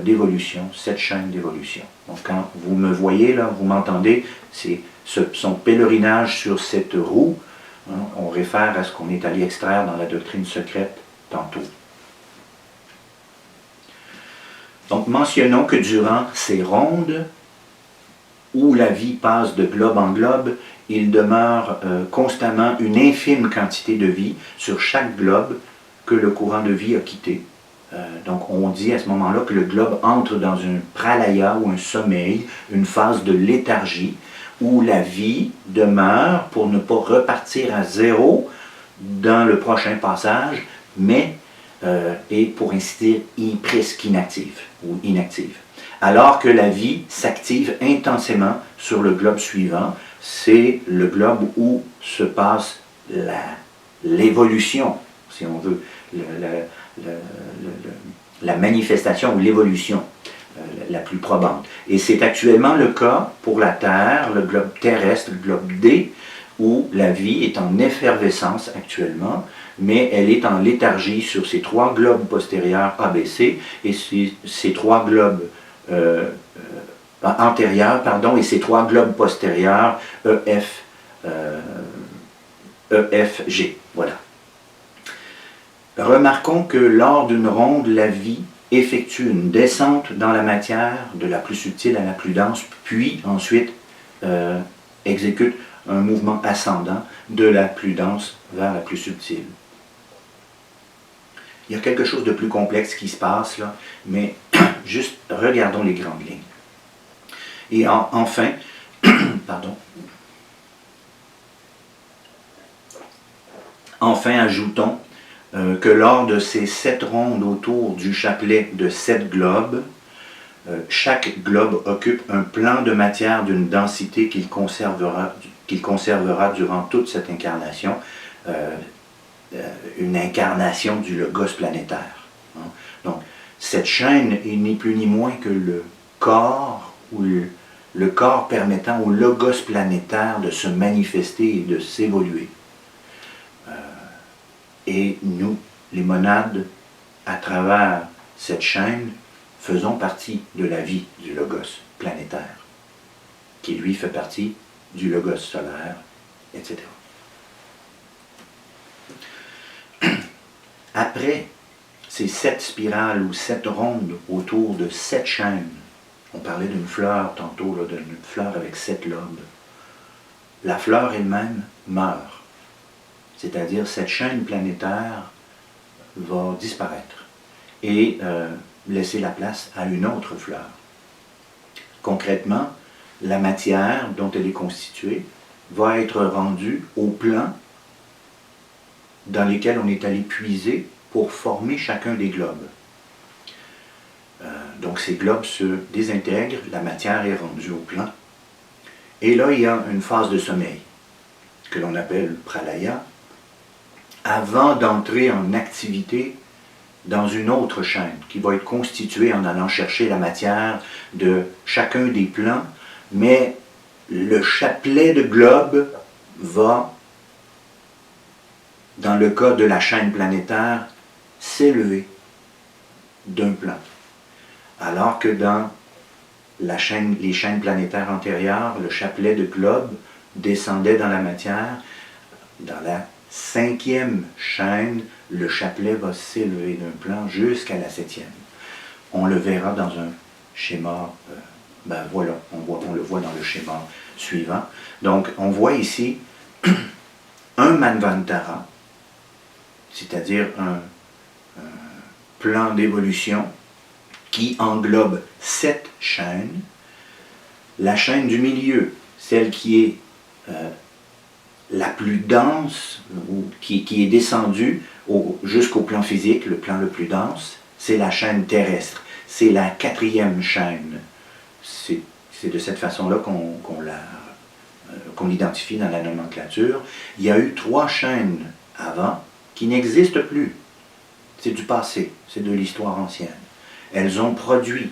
Speaker 1: d'évolution, 7 chaînes d'évolution. Donc quand vous me voyez là, vous m'entendez, c'est son pèlerinage sur cette roue, hein, on réfère à ce qu'on est allé extraire dans la doctrine secrète tantôt. Donc mentionnons que durant ces rondes, où la vie passe de globe en globe, il demeure constamment une infime quantité de vie sur chaque globe que le courant de vie a quitté. Donc on dit à ce moment-là que le globe entre dans un pralaya ou un sommeil, une phase de léthargie, où la vie demeure pour ne pas repartir à zéro dans le prochain passage, mais est pour ainsi dire presque inactive ou inactive. Alors que la vie s'active intensément sur le globe suivant, c'est le globe où se passe l'évolution, si on veut, la manifestation ou l'évolution la plus probante. Et c'est actuellement le cas pour la Terre, le globe terrestre, le globe D, où la vie est en effervescence actuellement, mais elle est en léthargie sur ces 3 globes postérieurs ABC et ces 3 globes antérieurs, pardon, et ces 3 globes postérieurs EFG. Voilà. Remarquons que lors d'une ronde, la vie effectue une descente dans la matière, de la plus subtile à la plus dense, puis ensuite exécute un mouvement ascendant de la plus dense vers la plus subtile. Il y a quelque chose de plus complexe qui se passe là, mais juste regardons les grandes lignes. Et enfin, pardon, enfin ajoutons que lors de ces 7 rondes autour du chapelet de 7 globes, chaque globe occupe un plan de matière d'une densité qu'il conservera durant toute cette incarnation, une incarnation du logos planétaire. Hein. Donc, Cette chaîne est ni plus ni moins que le corps, ou le corps permettant au logos planétaire de se manifester et de s'évoluer. Et nous, les monades, à travers cette chaîne, faisons partie de la vie du logos planétaire, qui lui fait partie du logos solaire, etc. Après ces 7 spirales ou 7 rondes autour de 7 chaînes, on parlait d'une fleur tantôt, d'une fleur avec 7 lobes, la fleur elle-même meurt. C'est-à-dire cette chaîne planétaire va disparaître et laisser la place à une autre fleur. Concrètement, la matière dont elle est constituée va être rendue aux plans dans lesquels on est allé puiser pour former chacun des globes. Donc ces globes se désintègrent, la matière est rendue au plan. Et là, il y a une phase de sommeil que l'on appelle pralaya, avant d'entrer en activité dans une autre chaîne qui va être constituée en allant chercher la matière de chacun des plans, mais le chapelet de globes va, dans le cas de la chaîne planétaire, s'élever d'un plan. Alors que dans les chaînes planétaires antérieures, le chapelet de globes descendait dans la matière. Dans la 5e chaîne, le chapelet va s'élever d'un plan jusqu'à la 7e. On le verra dans un schéma, voilà, on le voit dans le schéma suivant. Donc, on voit ici un manvantara, c'est-à-dire un plan d'évolution qui englobe 7 chaînes. La chaîne du milieu, celle qui est la plus dense, ou qui est descendue jusqu'au plan physique, le plan le plus dense, c'est la chaîne terrestre. C'est la 4e chaîne. C'est de cette façon-là qu'on l'identifie dans la nomenclature. Il y a eu 3 chaînes avant qui n'existent plus. C'est du passé, c'est de l'histoire ancienne. Elles ont produit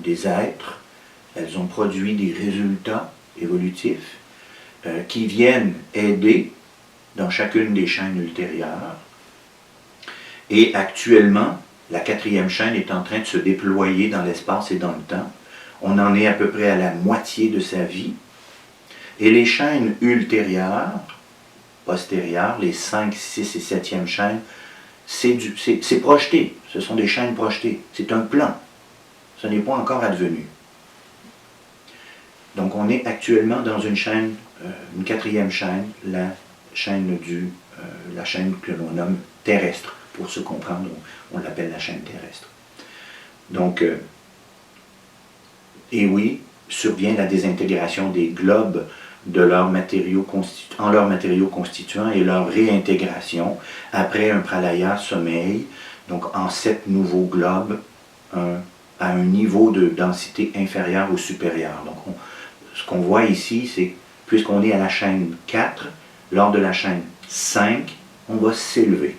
Speaker 1: des êtres, elles ont produit des résultats évolutifs qui viennent aider dans chacune des chaînes ultérieures. Et actuellement, la 4e chaîne est en train de se déployer dans l'espace et dans le temps. On en est à peu près à la moitié de sa vie. Et les chaînes ultérieures, postérieures, les 5, 6 et 7e chaînes, c'est projeté. Ce sont des chaînes projetées. C'est un plan. Ce n'est pas encore advenu. Donc on est actuellement dans une chaîne, une 4e chaîne, la chaîne que l'on nomme terrestre. Pour se comprendre, on l'appelle la chaîne terrestre. Donc, et oui, survient la désintégration des globes en leurs matériaux constituants et leur réintégration après un pralaya sommeil, donc en 7 nouveaux globes à un niveau de densité inférieur ou supérieur. Donc ce qu'on voit ici, c'est puisqu'on est à la chaîne 4, lors de la chaîne 5, on va s'élever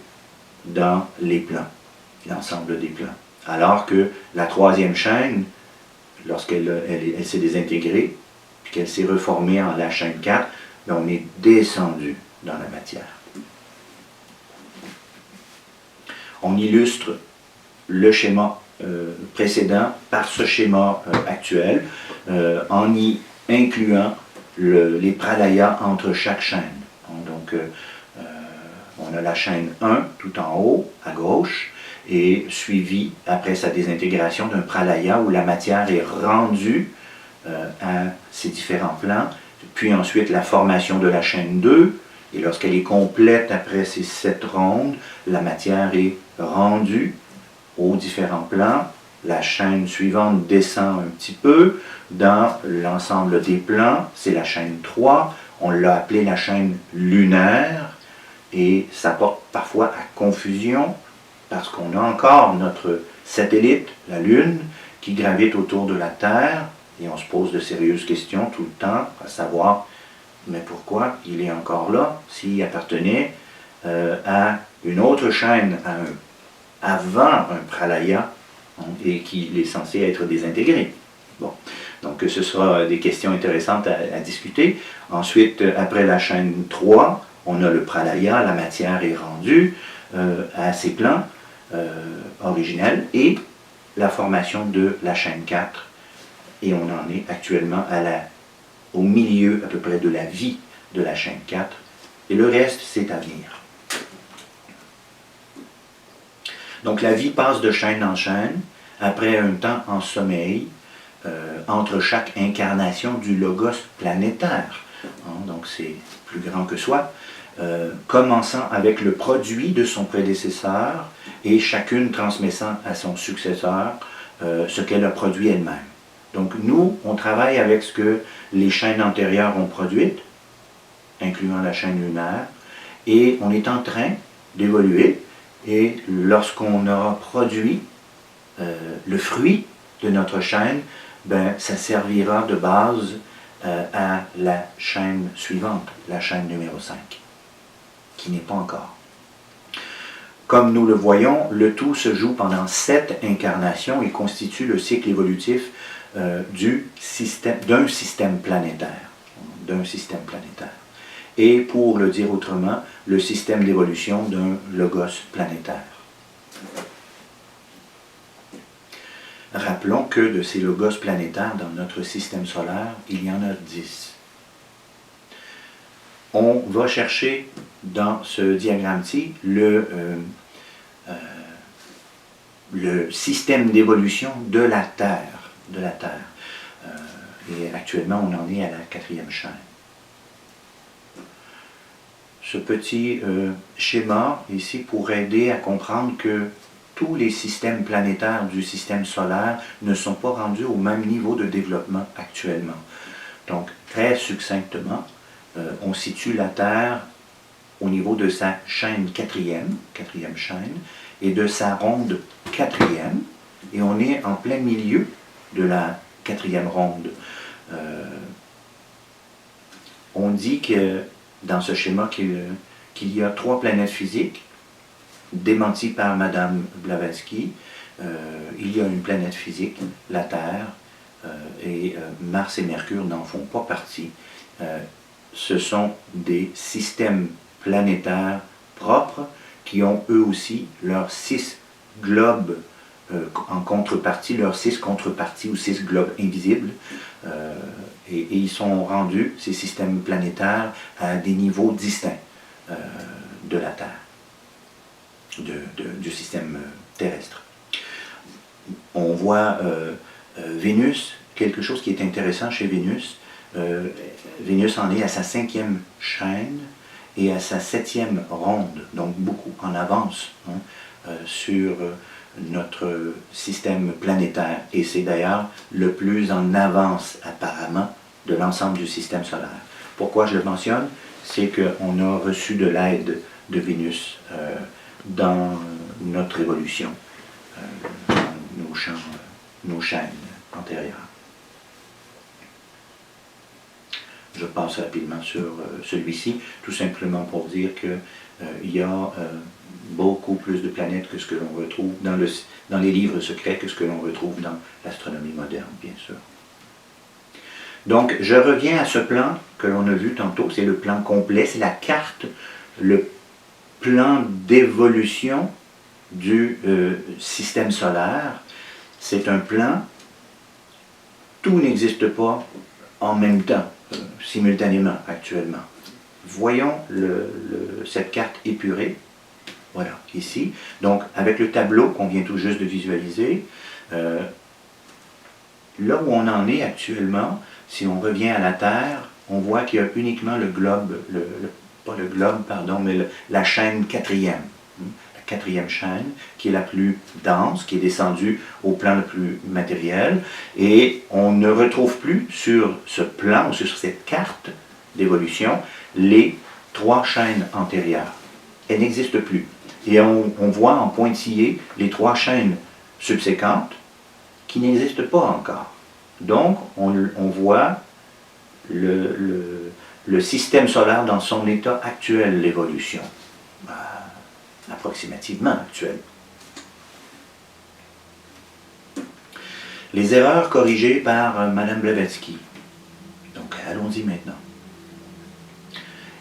Speaker 1: dans les plans, l'ensemble des plans. Alors que la 3e chaîne, lorsqu'elle s'est désintégrée, puis qu'elle s'est reformée en la chaîne 4, bien, on est descendu dans la matière. On illustre le schéma précédent par ce schéma actuel, en y incluant les pralayas entre chaque chaîne. Donc, on a la chaîne 1 tout en haut, à gauche, et suivi, après sa désintégration, d'un pralaya où la matière est rendue à ces différents plans, puis ensuite la formation de la chaîne 2, et lorsqu'elle est complète après ces 7 rondes, la matière est rendue aux différents plans. La chaîne suivante descend un petit peu dans l'ensemble des plans, c'est la chaîne 3, on l'a appelée la chaîne lunaire, et ça porte parfois à confusion, parce qu'on a encore notre satellite, la Lune, qui gravite autour de la Terre, et on se pose de sérieuses questions tout le temps, à savoir, mais pourquoi il est encore là, s'il appartenait à une autre chaîne, avant un pralaya hein, et qu'il est censé être désintégré. Bon. Donc ce sera des questions intéressantes à discuter. Ensuite, après la chaîne 3, on a le pralaya, la matière est rendue à ses plans originels, et la formation de la chaîne 4, et on en est actuellement au milieu à peu près de la vie de la chaîne 4, et le reste c'est à venir. Donc la vie passe de chaîne en chaîne, après un temps en sommeil, entre chaque incarnation du logos planétaire. Hein, donc c'est plus grand que soi, commençant avec le produit de son prédécesseur et chacune transmettant à son successeur ce qu'elle a produit elle-même. Donc nous, on travaille avec ce que les chaînes antérieures ont produit, incluant la chaîne lunaire, et on est en train d'évoluer, et lorsqu'on aura produit le fruit de notre chaîne, ben, ça servira de base à la chaîne suivante, la chaîne numéro 5, qui n'est pas encore. Comme nous le voyons, le tout se joue pendant 7 incarnations et constitue le cycle évolutif d'un système planétaire. Et pour le dire autrement, le système d'évolution d'un logos planétaire. Rappelons que de ces logos planétaires dans notre système solaire, il y en a 10. On va chercher dans ce diagramme-ci le système d'évolution de la Terre. Et actuellement, on en est à la 4e chaîne. Ce petit schéma ici pour aider à comprendre que tous les systèmes planétaires du système solaire ne sont pas rendus au même niveau de développement actuellement. Donc, très succinctement, on situe la Terre au niveau de sa chaîne quatrième chaîne, et de sa ronde 4e, et on est en plein milieu de la 4e ronde. On dit que dans ce schéma qu'il y a 3 planètes physiques, démenti par Madame Blavatsky. Il y a une planète physique, la Terre, et Mars et Mercure n'en font pas partie. Ce sont des systèmes planétaires propres qui ont eux aussi leurs 6 globes en contrepartie, leurs 6 contreparties ou 6 globes invisibles. Et ils sont rendus, ces systèmes planétaires, à des niveaux distincts de la Terre. Du système terrestre. On voit Vénus, quelque chose qui est intéressant chez Vénus. Vénus en est à sa 5e chaîne et à sa 7e ronde, donc beaucoup en avance sur notre système planétaire. Et c'est d'ailleurs le plus en avance apparemment de l'ensemble du système solaire. Pourquoi je le mentionne? C'est qu'on a reçu de l'aide de Vénus dans notre évolution, dans nos chaînes antérieures. Je passe rapidement sur celui-ci, tout simplement pour dire qu'il y a beaucoup plus de planètes que ce que l'on retrouve dans les livres secrets que ce que l'on retrouve dans l'astronomie moderne, bien sûr. Donc, je reviens à ce plan que l'on a vu tantôt, c'est le plan complet, c'est la carte, le plan d'évolution du système solaire. C'est un plan, tout n'existe pas en même temps, simultanément actuellement. Voyons cette carte épurée, voilà, ici. Donc, avec le tableau qu'on vient tout juste de visualiser, là où on en est actuellement, si on revient à la Terre, on voit qu'il y a uniquement le globe, pas le globe, pardon, mais la chaîne 4e, la 4e chaîne, qui est la plus dense, qui est descendue au plan le plus matériel, et on ne retrouve plus sur ce plan, ou sur cette carte d'évolution, les 3 chaînes antérieures. Elles n'existent plus. Et on voit en pointillé les 3 chaînes subséquentes qui n'existent pas encore. Donc, on voit le système solaire dans son état actuel, l'évolution. Approximativement actuel. Les erreurs corrigées par Mme Blavatsky. Donc, allons-y maintenant.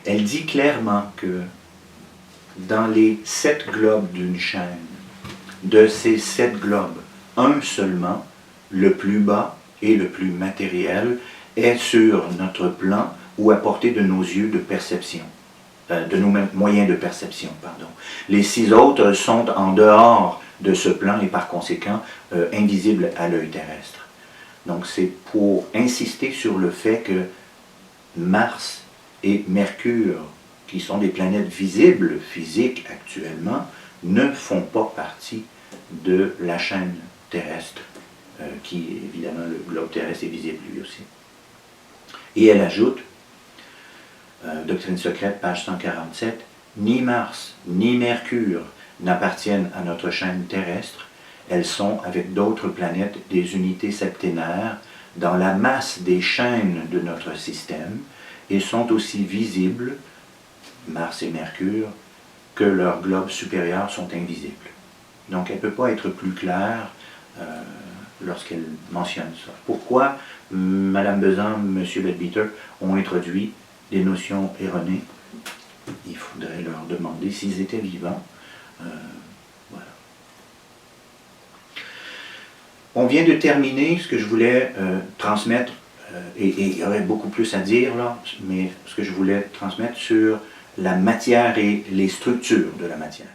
Speaker 1: Elle dit clairement que dans les 7 globes d'une chaîne, de ces 7 globes, un seulement, le plus bas et le plus matériel, est sur notre plan ou à portée de nos yeux de perception, de nos moyens de perception, pardon. Les 6 autres sont en dehors de ce plan et par conséquent invisibles à l'œil terrestre. Donc c'est pour insister sur le fait que Mars et Mercure, qui sont des planètes visibles, physiques actuellement, ne font pas partie de la chaîne terrestre, qui, évidemment, le globe terrestre est visible lui aussi. Et elle ajoute, Doctrine secrète, page 147, ni Mars ni Mercure n'appartiennent à notre chaîne terrestre, elles sont, avec d'autres planètes, des unités septénaires dans la masse des chaînes de notre système et sont aussi visibles, Mars et Mercure, que leurs globes supérieurs sont invisibles. Donc elle ne peut pas être plus claire lorsqu'elle mentionne ça. Pourquoi Mme Besant, M. Leadbeater ont introduit des notions erronées? Il faudrait leur demander s'ils étaient vivants. Voilà. On vient de terminer ce que je voulais transmettre, et il y aurait beaucoup plus à dire là, mais ce que je voulais transmettre sur la matière et les structures de la matière.